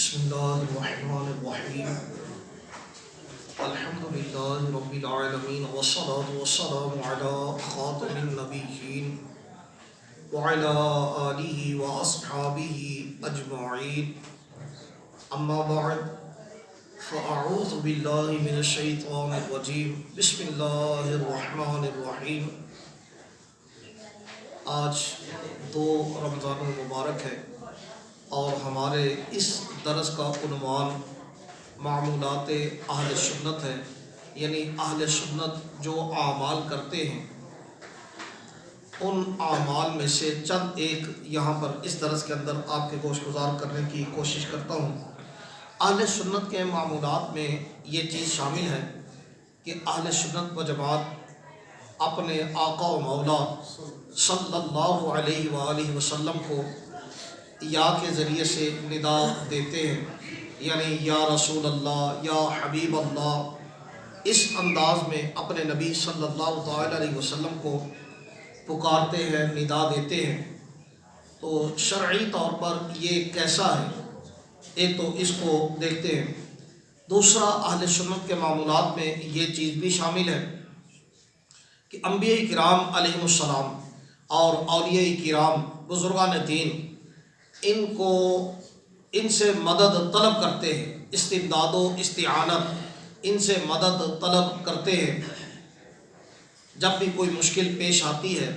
بسم الله الرحمن الرحيم الحمد لله رب العالمين والصلاة والسلام على خاتم النبيين وعلى آله وأصحابه أجمعين أما بعد فأعوذ بالله من الشيطان الرجيم بسم الله الرحمن الرحيم. آج 2 رمضان المبارک ہے اور ہمارے اس درس کا عنوان معمولات اہل سنت ہے، یعنی اہل سنت جو اعمال کرتے ہیں ان اعمال میں سے چند ایک یہاں پر اس درس کے اندر آپ کے گوش گزار کرنے کی کوشش کرتا ہوں. اہل سنت کے معمولات میں یہ چیز شامل ہے کہ اہل سنت و جماعت اپنے آقا و مولا صلی اللہ علیہ وآلہ وسلم کو یا کے ذریعے سے ندا دیتے ہیں، یعنی یا رسول اللہ، یا حبیب اللہ. اس انداز میں اپنے نبی صلی اللہ تعالی علیہ وسلم کو پکارتے ہیں، ندا دیتے ہیں. تو شرعی طور پر یہ کیسا ہے، ایک تو اس کو دیکھتے ہیں. دوسرا، اہل سنت کے معمولات میں یہ چیز بھی شامل ہے کہ انبیاء کرام علیہم السلام اور اولیاء کرام بزرگان دین ان سے مدد طلب کرتے ہیں، استمداد و استعانت ان سے مدد طلب کرتے ہیں جب بھی کوئی مشکل پیش آتی ہے.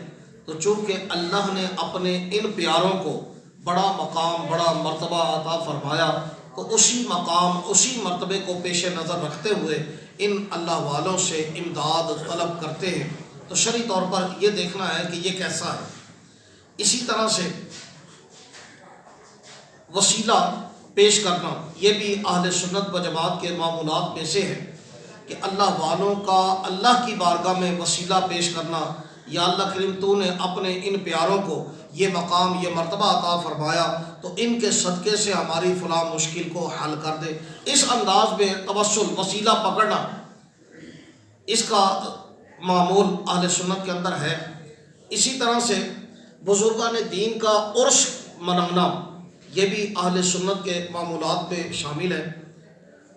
تو چونکہ اللہ نے اپنے ان پیاروں کو بڑا مقام، بڑا مرتبہ عطا فرمایا، تو اسی مقام، اسی مرتبے کو پیش نظر رکھتے ہوئے ان اللہ والوں سے امداد طلب کرتے ہیں. تو شرعی طور پر یہ دیکھنا ہے کہ یہ کیسا ہے. اسی طرح سے وسیلہ پیش کرنا یہ بھی اہل سنت و جماعت کے معمولات میں سے ہے کہ اللہ والوں کا اللہ کی بارگاہ میں وسیلہ پیش کرنا، یا اللہ کریم تو نے اپنے ان پیاروں کو یہ مقام، یہ مرتبہ عطا فرمایا، تو ان کے صدقے سے ہماری فلاں مشکل کو حل کر دے. اس انداز میں توسل، وسیلہ پکڑنا، اس کا معمول اہل سنت کے اندر ہے. اسی طرح سے بزرگان دین کا عرس منانا یہ بھی اہل سنت کے معمولات میں شامل ہے.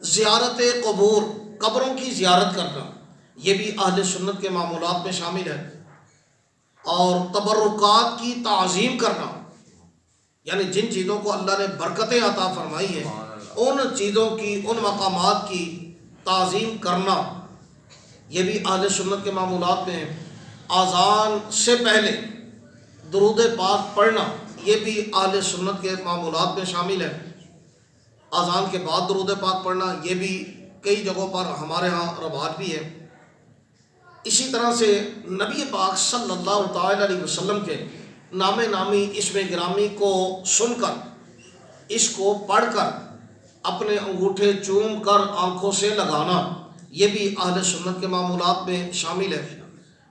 زیارت قبور، قبروں کی زیارت کرنا یہ بھی اہل سنت کے معمولات میں شامل ہے. اور تبرکات کی تعظیم کرنا، یعنی جن چیزوں کو اللہ نے برکتیں عطا فرمائی ہیں ان چیزوں کی، ان مقامات کی تعظیم کرنا یہ بھی اہل سنت کے معمولات میں ہے. اذان سے پہلے درود پاک پڑھنا یہ بھی اہل سنت کے معمولات میں شامل ہے. اذان کے بعد درود پاک پڑھنا یہ بھی کئی جگہوں پر ہمارے ہاں رواج بھی ہے. اسی طرح سے نبی پاک صلی اللہ تعالی علیہ وسلم کے نام نامی اسم گرامی کو سن کر، اس کو پڑھ کر اپنے انگوٹھے چوم کر آنکھوں سے لگانا یہ بھی اہل سنت کے معمولات میں شامل ہے.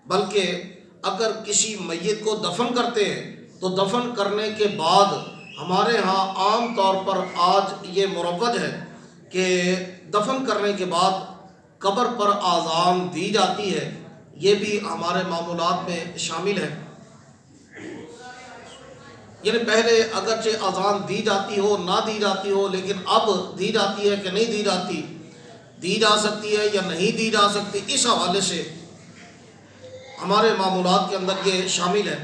بلکہ اگر کسی میت کو دفن کرتے ہیں تو دفن کرنے کے بعد ہمارے ہاں عام طور پر آج یہ مروج ہے کہ دفن کرنے کے بعد قبر پر اذان دی جاتی ہے، یہ بھی ہمارے معمولات میں شامل ہے. یعنی پہلے اگرچہ اذان دی جاتی ہو، نہ دی جاتی ہو، لیکن اب دی جاتی ہے کہ نہیں دی جاتی، دی جا سکتی ہے یا نہیں دی جا سکتی، اس حوالے سے ہمارے معمولات کے اندر یہ شامل ہے.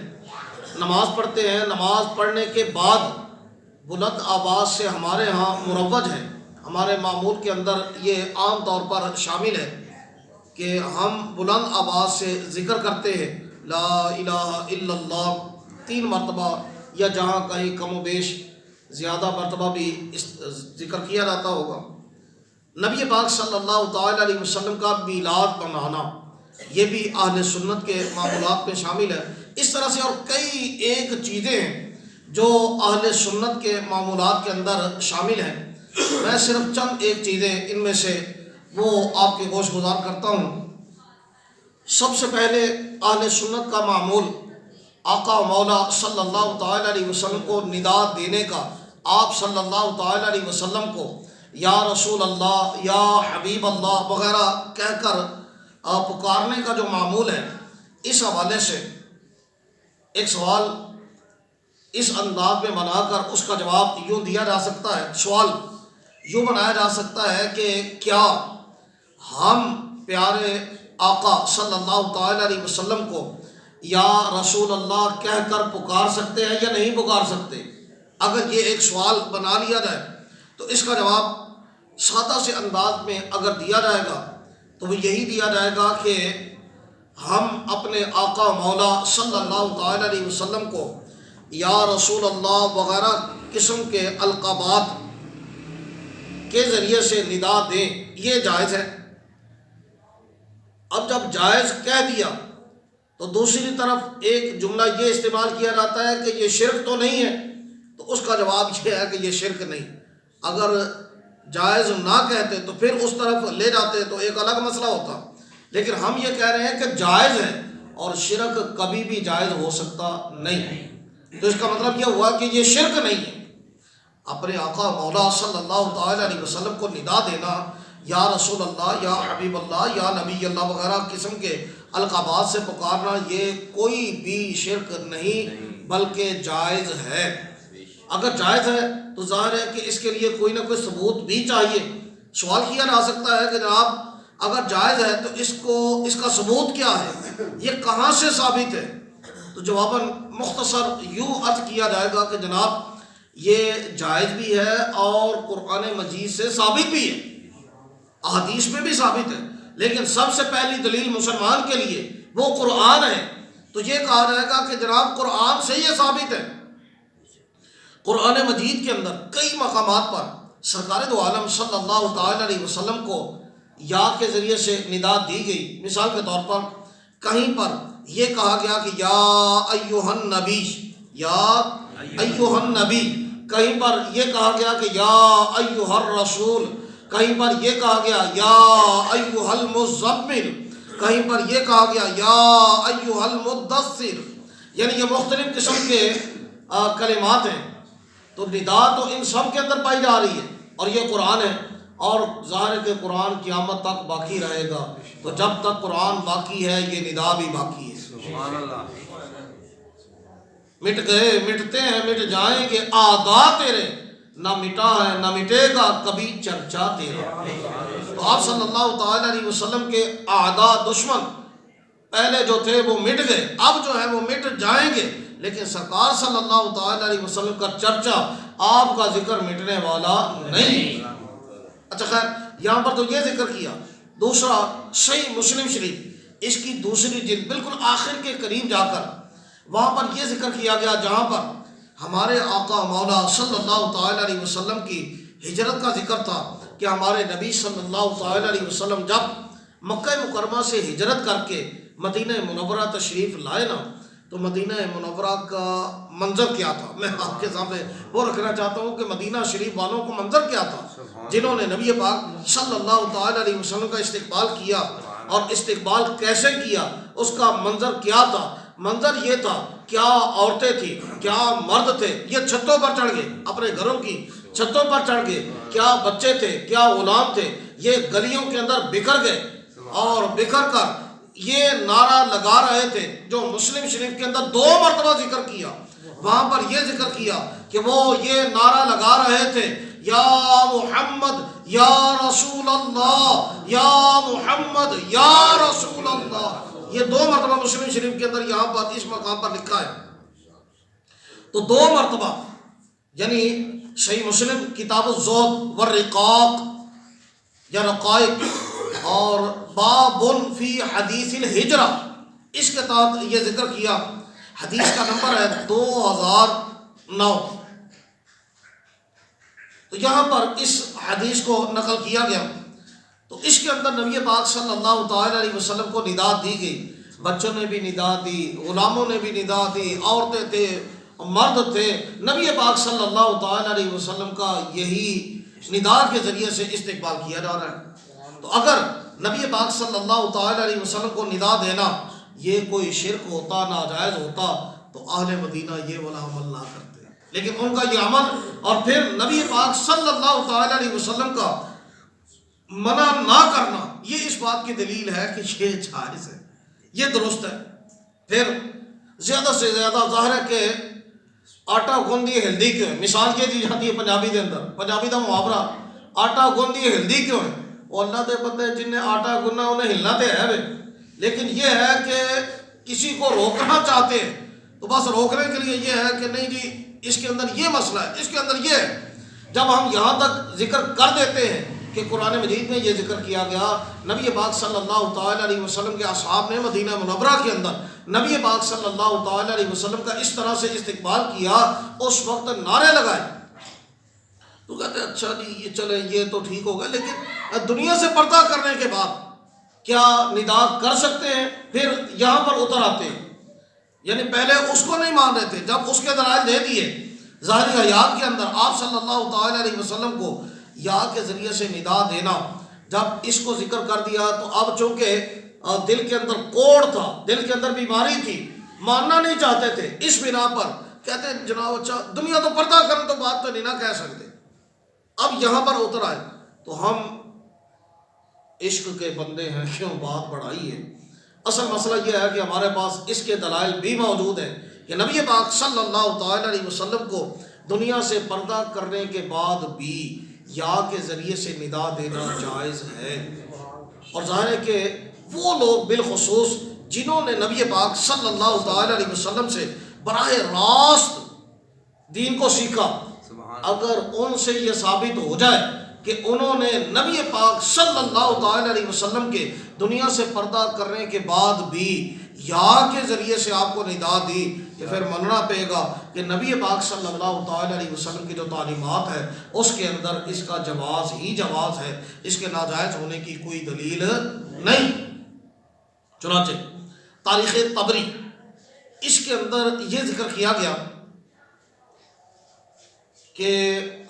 نماز پڑھتے ہیں، نماز پڑھنے کے بعد بلند آواز سے ہمارے ہاں مروج ہے، ہمارے معمول کے اندر یہ عام طور پر شامل ہے کہ ہم بلند آواز سے ذکر کرتے ہیں لا الہ الا اللہ 3 مرتبہ، یا جہاں کہیں کم و بیش زیادہ مرتبہ بھی ذکر کیا جاتا ہوگا. نبی پاک صلی اللہ تعالی علیہ وسلم کا میلاد منانا یہ بھی اہل سنت کے معمولات میں شامل ہے. اس طرح سے اور کئی ایک چیزیں ہیں جو اہل سنت کے معمولات کے اندر شامل ہیں. میں صرف چند ایک چیزیں ان میں سے وہ آپ کے گوش گزار کرتا ہوں. سب سے پہلے اہل سنت کا معمول آقا و مولا صلی اللہ تعالی علیہ وسلم کو ندا دینے کا، آپ صلی اللہ تعالی علیہ وسلم کو یا رسول اللہ، یا حبیب اللہ وغیرہ کہہ کر پکارنے کا جو معمول ہے. اس حوالے سے ایک سوال اس انداز میں بنا کر اس کا جواب یوں دیا جا سکتا ہے. سوال یوں بنایا جا سکتا ہے کہ کیا ہم پیارے آقا صلی اللہ تعالی علیہ وسلم کو یا رسول اللہ کہہ کر پکار سکتے ہیں یا نہیں پکار سکتے؟ اگر یہ ایک سوال بنا لیا جائے تو اس کا جواب سادہ سے انداز میں اگر دیا جائے گا تو وہ یہی دیا جائے گا کہ ہم اپنے آقا مولا صلی اللہ تعالی علیہ وسلم کو یا رسول اللہ وغیرہ قسم کے القابات کے ذریعے سے ندا دیں، یہ جائز ہے۔ اب جب جائز کہہ دیا تو دوسری طرف ایک جملہ یہ استعمال کیا جاتا ہے کہ یہ شرک تو نہیں ہے، تو اس کا جواب یہ ہے کہ یہ شرک نہیں۔ اگر جائز نہ کہتے تو پھر اس طرف لے جاتے تو ایک الگ مسئلہ ہوتا، لیکن ہم یہ کہہ رہے ہیں کہ جائز ہے اور شرک کبھی بھی جائز ہو سکتا نہیں، تو اس کا مطلب یہ ہوا کہ یہ شرک نہیں ہے۔ اپنے آقا مولا صلی اللہ تعالی علیہ وسلم کو ندا دینا، یا رسول اللہ، یا حبیب اللہ، یا نبی اللہ وغیرہ قسم کے القابات سے پکارنا، یہ کوئی بھی شرک نہیں بلکہ جائز ہے۔ اگر جائز ہے تو ظاہر ہے کہ اس کے لیے کوئی نہ کوئی ثبوت بھی چاہیے۔ سوال کیا جا سکتا ہے کہ جناب اگر جائز ہے تو اس کا ثبوت کیا ہے، یہ کہاں سے ثابت ہے؟ تو جواباً مختصر یوں عرض کیا جائے گا کہ جناب یہ جائز بھی ہے اور قرآن مجید سے ثابت بھی ہے، احادیث میں بھی ثابت ہے، لیکن سب سے پہلی دلیل مسلمان کے لیے وہ قرآن ہے۔ تو یہ کہا جائے گا کہ جناب قرآن سے یہ ثابت ہے۔ قرآن مجید کے اندر کئی مقامات پر سرکار دو عالم صلی اللہ تعالی علیہ وسلم کو یا کے ذریعے سے ندا دی گئی۔ مثال کے طور پر کہیں پر یہ کہا گیا کہ یا ایھا النبی، یا ایھا النبی، کہیں پر یہ کہا گیا کہ یا ایھا الرسول، کہیں پر یہ کہا گیا یا ایھا المزمل، کہیں پر یہ کہا گیا یا ایھا المدثر، یعنی یہ مختلف قسم کے کلمات ہیں۔ تو ندا تو ان سب کے اندر پائی جا رہی ہے اور یہ قرآن ہے، اور ظاہر ہے کہ قرآن قیامت تک باقی رہے گا، تو جب تک قرآن باقی ہے یہ ندا بھی باقی ہے۔ سبحان اللہ۔ مٹ گئے مٹتے ہیں مٹ جائیں گے اعداء تیرے، نہ مٹا ہے نہ مٹے گا کبھی چرچا تیرا۔ تو آپ صلی اللہ تعالی علیہ وسلم کے اعداء دشمن پہلے جو تھے وہ مٹ گئے، اب جو ہے وہ مٹ جائیں گے، لیکن سرکار صلی اللہ تعالی علیہ وسلم کا چرچا، آپ کا ذکر مٹنے والا نہیں۔ اچھا خیر، یہاں پر تو یہ ذکر کیا۔ دوسرا صحیح مسلم شریف، اس کی دوسری جلد بالکل آخر کے قریب جا کر وہاں پر یہ ذکر کیا گیا جہاں پر ہمارے آقا مولا صلی اللہ تعالی علیہ وسلم کی ہجرت کا ذکر تھا کہ ہمارے نبی صلی اللہ تعالی علیہ وسلم جب مکہ مکرمہ سے ہجرت کر کے مدینہ منورہ تشریف لائے نا، تو مدینہ منورہ کا منظر کیا تھا، میں آپ کے سامنے وہ رکھنا چاہتا ہوں کہ مدینہ شریف والوں کو منظر کیا تھا جنہوں نے نبی پاک صلی اللہ تعالی علیہ وسلم کا استقبال کیا، اور استقبال کیسے کیا، اس کا منظر کیا تھا۔ منظر یہ تھا، کیا عورتیں تھیں، کیا مرد تھے، یہ چھتوں پر چڑھ گئے، اپنے گھروں کی چھتوں پر چڑھ گئے، کیا بچے تھے، کیا غلام تھے، یہ گلیوں کے اندر بکھر گئے، اور بکھر کر یہ نعرہ لگا رہے تھے جو مسلم شریف کے اندر 2 مرتبہ ذکر کیا۔ وہاں پر یہ ذکر کیا کہ وہ یہ نعرہ لگا رہے تھے، یا محمد یا رسول اللہ، یا محمد یا رسول اللہ، یہ 2 مرتبہ مسلم شریف کے اندر یہاں پر اس مقام پر لکھا ہے۔ تو 2 مرتبہ، یعنی صحیح مسلم کتاب الزہد والرقاق یا رقائق، اور باب فی حدیث الہجرہ، اس کے تحت یہ ذکر کیا۔ حدیث کا نمبر ہے 2009۔ تو یہاں پر اس حدیث کو نقل کیا گیا، تو اس کے اندر نبی پاک صلی اللہ تعالی علیہ وسلم کو ندا دی گئی، بچوں نے بھی ندا دی، غلاموں نے بھی ندا دی، عورتیں تھے، مرد تھے، نبی پاک صلی اللہ تعالی علیہ وسلم کا یہی ندا کے ذریعے سے استقبال کیا جا رہا ہے۔ تو اگر نبی پاک صلی اللہ تعالی علیہ وسلم کو ندا دینا یہ کوئی شرک ہوتا، ناجائز ہوتا، تو اہل مدینہ یہ والا عمل نہ کرتے، لیکن ان کا یہ عمل اور پھر نبی پاک صلی اللہ تعالی علیہ وسلم کا منع نہ کرنا، یہ اس بات کی دلیل ہے کہ یہ جائز ہے، یہ درست ہے۔ پھر زیادہ سے زیادہ ظاہر ہے کہ آٹا گوندی ہلدی کے مثال یہ دی جاتی ہے پنجابی دے اندر، پنجابی دا محاورہ آٹا گن دی ہلدی کیوں ہے؟ وہ اللہ دے بندے جن نے آٹا گننا انہیں ہلنا تو ہے بھائی، لیکن یہ ہے کہ کسی کو روکنا چاہتے ہیں تو بس روکنے کے لیے یہ ہے کہ نہیں جی اس کے اندر یہ مسئلہ ہے، اس کے اندر یہ ہے۔ جب ہم یہاں تک ذکر کر دیتے ہیں کہ قرآن مجید میں یہ ذکر کیا گیا، نبی پاک صلی اللہ تعالیٰ علیہ وسلم کے اصحاب نے مدینہ منورہ کے اندر نبی پاک صلی اللہ تعالیٰ علیہ وسلم کا اس طرح سے استقبال کیا، اس وقت نعرے لگائے، تو کہتے ہیں اچھا جی یہ چلے یہ تو ٹھیک ہوگا، لیکن دنیا سے پردہ کرنے کے بعد کیا ندا کر سکتے ہیں؟ پھر یہاں پر اتر آتے ہیں، یعنی پہلے اس کو نہیں مان رہے تھے، جب اس کے دلائل دے دیے ظاہری حیات کے اندر آپ صلی اللہ تعالیٰ علیہ وسلم کو یا کے ذریعے سے ندا دینا، جب اس کو ذکر کر دیا تو اب چونکہ دل کے اندر کوڑ تھا، دل کے اندر بیماری تھی، ماننا نہیں چاہتے تھے، اس بنا پر کہتے ہیں جناب اچھا دنیا تو پردہ کرنے تو بات تو نہیں نہ کہہ سکتے، اب یہاں پر اتر آئے تو ہم عشق کے بندے ہیں کیوں بات بڑھائی ہے۔ اصل مسئلہ یہ ہے کہ ہمارے پاس اس کے دلائل بھی موجود ہیں کہ نبی پاک صلی اللہ تعالیٰ علیہ وسلم کو دنیا سے پردہ کرنے کے بعد بھی یا کے ذریعے سے ندا دینا جائز ہے، اور ظاہر ہے کہ وہ لوگ بالخصوص جنہوں نے نبی پاک صلی اللہ تعالیٰ علیہ وسلم سے براہ راست دین کو سیکھا، اگر ان سے یہ ثابت ہو جائے کہ انہوں نے نبی پاک صلی اللہ تعالیٰ علیہ وسلم کے دنیا سے پردہ کرنے کے بعد بھی یا کے ذریعے سے آپ کو ندا دی، کہ پھر مننا پڑے گا کہ نبی پاک صلی اللہ تعالیٰ علیہ وسلم کی جو تعلیمات ہے اس کے اندر اس کا جواز ہی جواز ہے، اس کے ناجائز ہونے کی کوئی دلیل نہیں۔ چنانچہ تاریخ طبری اس کے اندر یہ ذکر کیا گیا کہ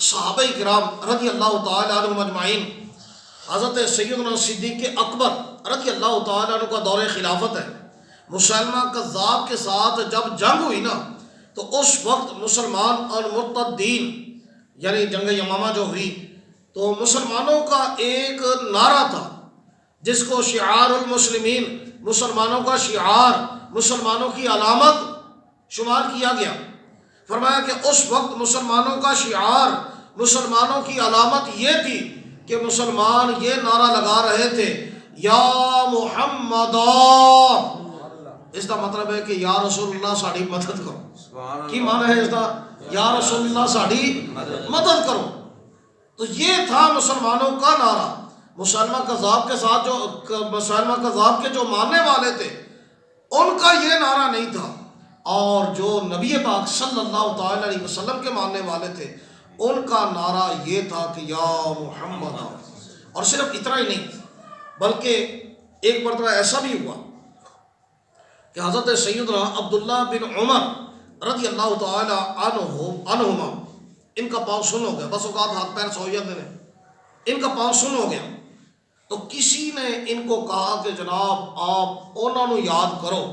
صحابہ کرام رضی اللہ تعالیٰ عنہم اجمعین، حضرت سیدنا صدیق اکبر رضی اللہ تعالیٰ عنہ کا دور خلافت ہے، مسلمہ کذاب کے ساتھ جب جنگ ہوئی نا تو اس وقت مسلمان اور مرتدین یعنی جنگ یمامہ جو ہوئی تو مسلمانوں کا ایک نعرہ تھا جس کو شعار المسلمین، مسلمانوں کا شعار، مسلمانوں کی علامت شمار کیا گیا۔ فرمایا کہ اس وقت مسلمانوں کا شعار، مسلمانوں کی علامت یہ تھی کہ مسلمان یہ نعرہ لگا رہے تھے یا محمد، اس کا مطلب ہے کہ یا رسول اللہ ساڑی مدد کرو، کی معنی ہے اس کا یا رسول اللہ ساڑی مدد کرو۔ تو یہ تھا مسلمانوں کا نعرہ۔ مسلمہ کذاب کے ساتھ جو مسلمہ کذاب کے جو ماننے والے تھے ان کا یہ نعرہ نہیں تھا، اور جو نبی پاک صلی اللہ تعالیٰ علیہ وسلم کے ماننے والے تھے ان کا نعرہ یہ تھا کہ یا محمد۔ اور صرف اتنا ہی نہیں بلکہ ایک مرتبہ ایسا بھی ہوا کہ حضرت سیدنا عبداللہ بن عمر رضی اللہ تعالیٰ عنہما ان کا پاؤں سن ہو گیا، بس اوقات ہاتھ پیر سو جاتے ہیں، ان کا پاؤں سن ہو گیا، تو کسی نے ان کو کہا کہ جناب آپ انہوں نے یاد کرو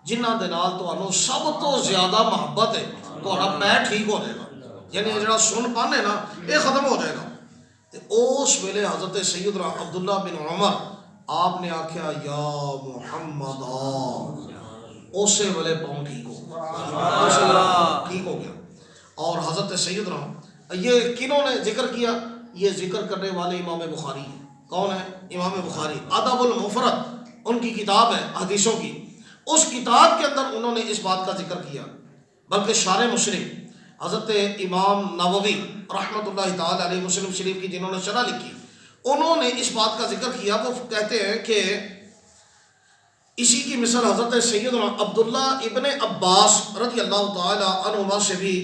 جنہاں دے نال تانوں سب تو زیادہ محبت ہے، تہاڈا پیر ٹھیک ہو جائے گا، یعنی جڑا سن پن ہے نا یہ ختم ہو جائے گا۔ تو اس ویلے حضرت سیدنا عبداللہ بن عمر آپ نے آکھیا یا محمد، اسی ویلے پاؤں ٹھیک ہو گیا۔ اور حضرت سیدنا یہ کنہوں نے ذکر کیا؟ یہ ذکر کرنے والے امام بخاری ہیں۔ کون ہے؟ امام بخاری، ادب المفرد ان کی کتاب ہے حدیثوں کی، اس کتاب کے اندر انہوں نے اس بات کا ذکر کیا۔ بلکہ شارح مسلم حضرت امام نووی رحمۃ اللہ تعالی علیہ مسلم شریف کی جنہوں نے شرح لکھی، انہوں نے اس بات کا ذکر کیا۔ وہ کہتے ہیں کہ اسی کی مثال حضرت سیدنا عبداللہ ابن عباس رضی اللہ تعالی عنہما سے بھی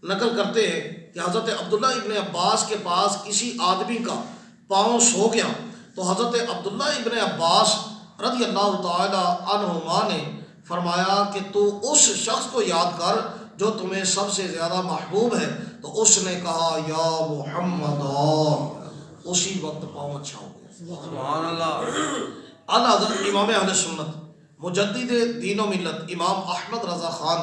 نقل کرتے ہیں کہ حضرت عبداللہ ابن عباس کے پاس کسی آدمی کا پاؤں سو گیا تو حضرت عبداللہ ابن عباس رضی اللہ تعالی عنہما نے فرمایا کہ تو اس شخص کو یاد کر جو تمہیں سب سے زیادہ محبوب ہے، تو اس نے کہا یا محمد، اسی وقت پاؤں اچھا ہو گیا۔ سبحان اللہ۔ اعلیٰ حضرت امام اہل سنت مجدد دین و ملت امام احمد رضا خان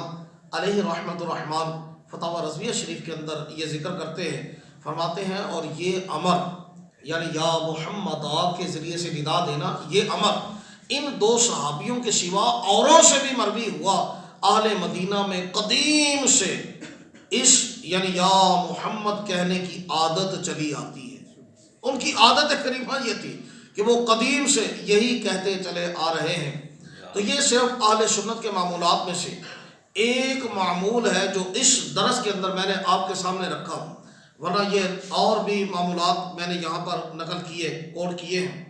علیہ رحمۃ الرحمن فتاوی رضویہ شریف کے اندر یہ ذکر کرتے ہیں، فرماتے ہیں اور یہ امر یعنی یا محمد کے ذریعے سے ندا دینا، یہ امر ان دو صحابیوں کے سوا اوروں سے بھی مروی ہوا۔ اہل مدینہ میں قدیم سے اس یعنی یا محمد کہنے کی عادت چلی آتی ہے۔ ان کی عادت کریمہ یہ تھی کہ وہ قدیم سے یہی کہتے چلے آ رہے ہیں۔ تو یہ صرف اہل سنت کے معمولات میں سے ایک معمول ہے جو اس درس کے اندر میں نے آپ کے سامنے رکھا، ورنہ یہ اور بھی معمولات میں نے یہاں پر نقل کیے، کوڈ کیے ہیں۔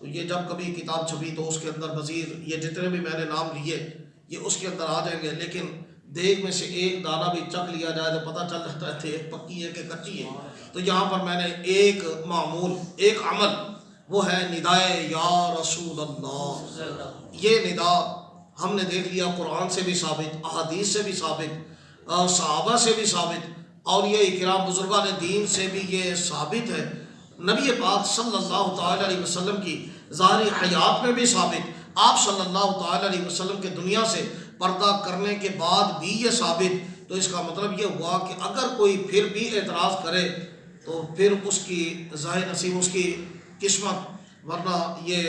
تو یہ جب کبھی کتاب چھپی تو اس کے اندر مزید یہ جتنے بھی میں نے نام لیے یہ اس کے اندر آ جائیں گے، لیکن دیگ میں سے ایک دانہ بھی چکھ لیا جائے تو پتہ چل جاتا ہے ایک پکی ہے کہ کچی ہے۔ تو یہاں پر میں نے ایک معمول، ایک عمل، وہ ہے ندائے یا رسول اللہ۔ یہ ندا ہم نے دیکھ لیا قرآن سے بھی ثابت، احادیث سے بھی ثابت، صحابہ سے بھی ثابت، اولیاء کرام بزرگان دین سے بھی یہ ثابت ہے، نبی پاک صلی اللہ تعالیٰ علیہ وسلم کی ظاہری حیات میں بھی ثابت، آپ صلی اللہ تعالیٰ علیہ وسلم کے دنیا سے پردہ کرنے کے بعد بھی یہ ثابت۔ تو اس کا مطلب یہ ہوا کہ اگر کوئی پھر بھی اعتراض کرے تو پھر اس کی ظاہر نصیب اس کی قسمت، ورنہ یہ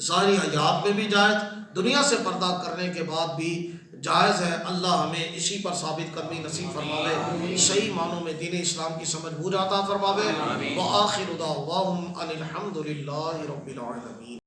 ظاہری حیات میں بھی جائز، دنیا سے پردہ کرنے کے بعد بھی جائز ہے۔ اللہ ہمیں اسی پر ثابت قدمی نصیب فرماوے، صحیح معنوں میں دین اسلام کی سمجھ بوجھ عطا فرماوے۔ وآخر دعواہم ان الحمد للہ رب العالمین۔